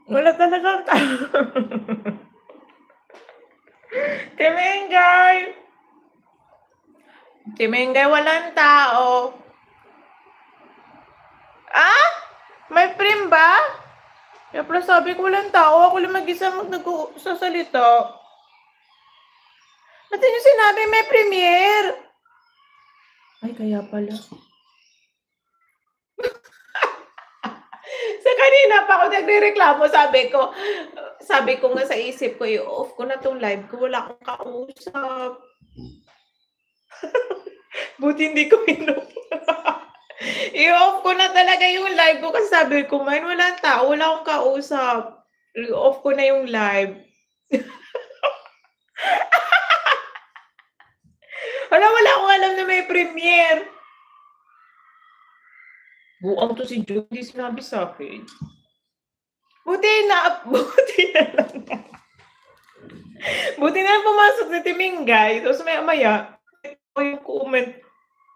Wala talagang tao. Timengay! Timengay, walang tao. Ah? May prim ba? Kaya pala sabi ko walang tao. Ako lang mag-isa nagsasalita. Ba't niyo sinabi may premiere? Ay, kaya pala. Sa kanina pa ako nagrereklamo, sabi ko nga sa isip ko, i-off ko na tong live ko, wala akong kausap. Buti hindi ko i-off ko na talaga yung live ko kasi sabi ko, man, walang tao, wala akong kausap. I-off ko na yung live. Wala akong alam na may premiere. Buang to si Joe, hindi sinabi sa akin. Buti na lang. Buti na lang pumasok si Timingay. Tapos maya, ito yung comment,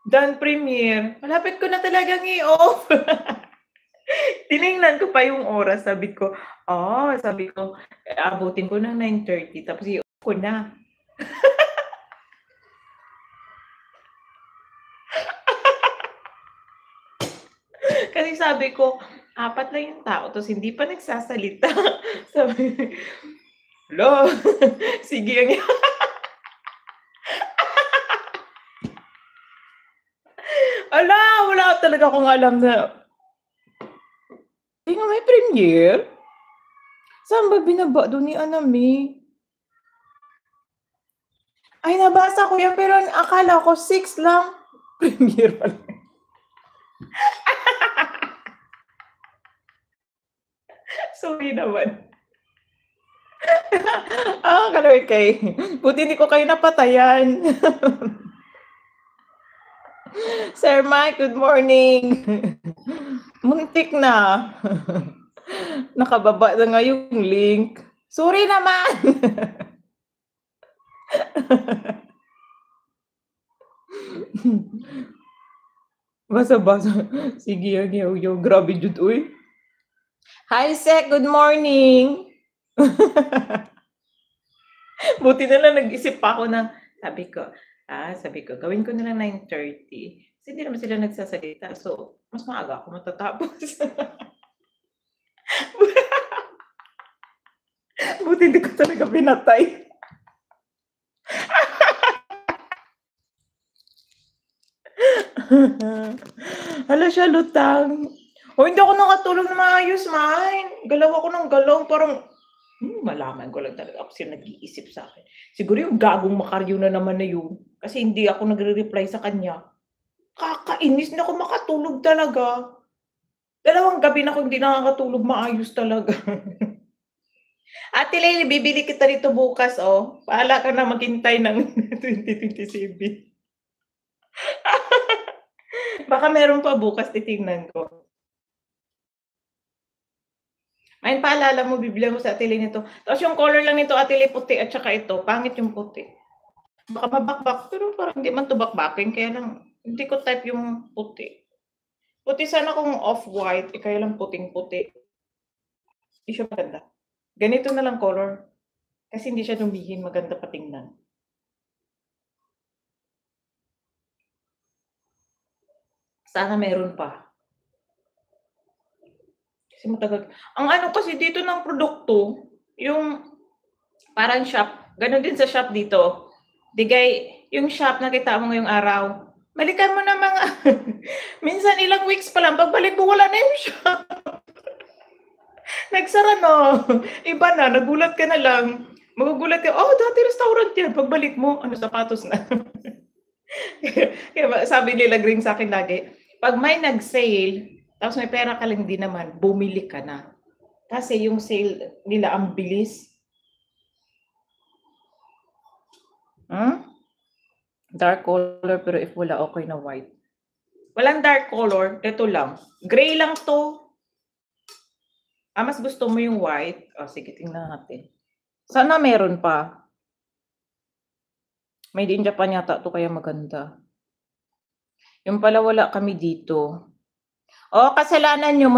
done premiere. Malapit ko na talagang i-off. Tinignan ko pa yung oras. Sabi ko, abutin ko ng 9:30. Tapos i-off ko na. Kasi sabi ko, 4 lang yung tao, tapos hindi pa nagsasalita. Sabi, lo, sige ang wala talaga akong alam na hindi nga may premiere. Saan ba binaba doon ni Anami? Ay, nabasa ko yan, pero akala ko 6 lang. Premiere pala. Sorry naman. Kalawin kay. Buti hindi ko kayo napatayan. Sir Mike, good morning. Muntik na. Nakababa na nga yung link. Sorry naman. Basa-basa. Sige, yaw. Grabe jud, uy. Hi, Sek. Good morning. Buti na lang nag-isip pa ako ng, sabi ko, gawin ko na lang 9:30. Kasi hindi naman sila nagsasalita. So, mas maaga ako matatapos. Buti hindi ko talaga pinatay. Hala siya, lutang. Hindi ako nakatulog na maayos, man. Galaw ako ng galaw. Parang, malaman ko lang talaga ako sila nag-iisip sa akin. Siguro yung gagong Makaryo na naman na yun. Kasi hindi ako nagre-reply sa kanya. Kakainis na ako makatulog talaga. 2 gabi na ako hindi nakakatulog maayos talaga. Ate Lely, bibili kita nito bukas, oh. Bahala ka na maghintay ng 2027. Baka meron pa bukas, titingnan ko. Ayun, paalala mo, bibili mo sa Ate Lely nito. Tapos yung color lang nito, Ate Lely, puti at saka ito. Pangit yung puti. Baka mabakbak, pero parang hindi man to bakbakin. Kaya lang, hindi ko type yung puti. Puti sana kung off-white, kaya lang puting-puti. Hindi siya maganda. Ganito na lang color. Kasi hindi siya lumihin, maganda patingnan. Sana meron pa. Kasi matagal. Ang ano kasi dito ng produkto, yung parang shop, ganun din sa shop dito. Digay, yung shop nakita mo ngayong araw, balikan mo na mga, minsan ilang weeks pa lang, pagbalik mo wala na yung shop. Nagsara no. Iba na, nagulat ka na lang. Magugulat ka, dati restaurant yan. Pagbalik mo, sapatos na. Kaya sabi nila Green sa akin lagi, pag may nag-sale, tapos may pera ka lang din naman, bumili ka na. Kasi yung sale nila ang bilis. Dark color, pero if wala, okay na white. Walang dark color, ito lang. Gray lang to. Mas gusto mo yung white? Sige, tingnan natin. Sana meron pa. Made in Japan yata to, kaya maganda. Yung pala wala kami dito. Kasalanan nyo.